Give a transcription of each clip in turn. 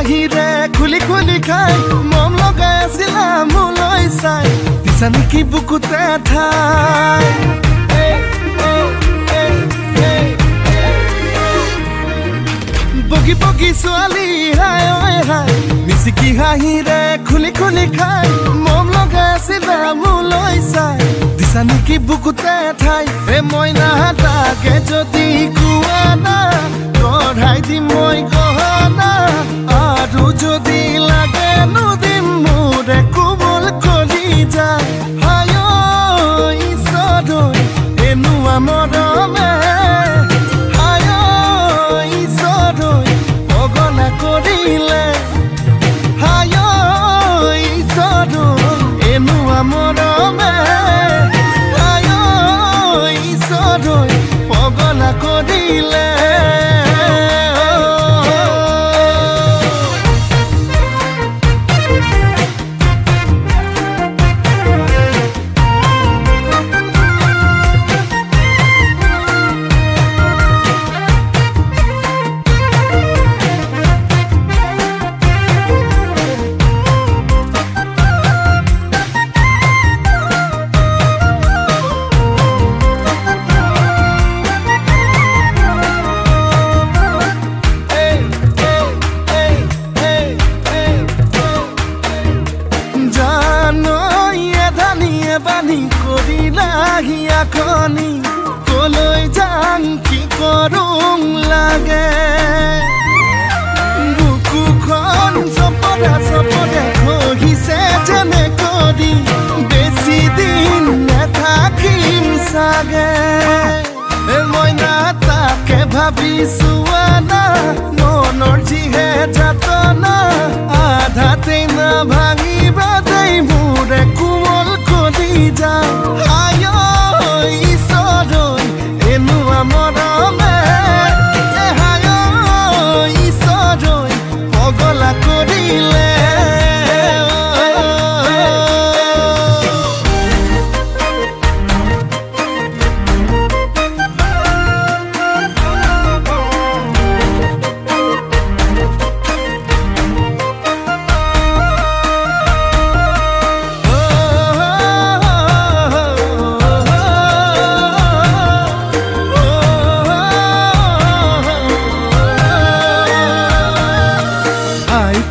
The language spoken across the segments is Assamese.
হাঁহিৰে খুলি খুলি খাই মম লগাই আছিলা মোলৈ চাই দিছা নেকি বুকুতে ঠাই বগি বগি ছোৱালী হাই ঐ হাই মিচিকি হাঁহিৰে খুলি খুলি খাই মম লগাই আছিলা মোলৈ চাই দিছা নেকি বুকুতে ঠাই মইনা তাকে যদি কোৱা না গঢ়াই দিম মই গহনা আৰু যদি লাগে নদিম মোৰে কোমল কলি যায় হায় ঈশ্বৰ এনুৱা মৰমে হায় ঈশ্বৰ পগলা কৰিলে হায় ঈশ্বৰ এনুৱা মৰমে হায় ঈশ্বৰ পগলা কৰিলে বানি কৰিলাহি আখনি কলৈ যাং কি কৰোং লাগে বুকুখন চপৰা চপৰা খহিছে যেনে কৰি বেছি দিন নেথাকিম চাগে মইনা তাকে ভাবিছো আনা মনৰ যিহে যাতনা আধাতেই না ভাঙিবা দেই মোৰে কোমল কলি যায় হায় ঈশ্বৰ এনুৱা মৰমে হায় ঈশ্বৰ পগলা কৰিলে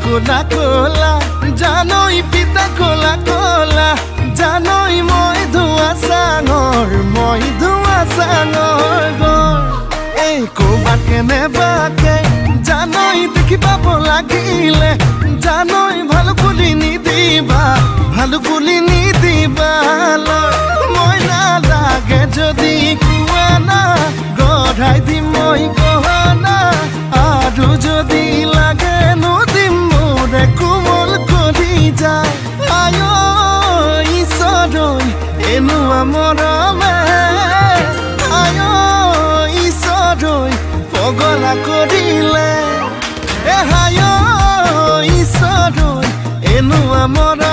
কোলা কোলা জানই পিতা কোলা কোলা জানই মই ধোৱা চাঙৰ গৰ এই ক'বাত কেনেবাকে জানই দেখি পাব লাগিলে জানই ভালো বুলি নিদিবা মই নালাগে যদি কোৱা না গঢ়াই দিম মই গহনা আৰু যদি লাগে নদিম মোৰে কোমল কলি যায় আয় ঈশ্বৰ এনুৱা মৰমে আয় ঈশ্বৰ পগলা কৰিলে হায় ঈশ্বৰ এনুৱা মৰমে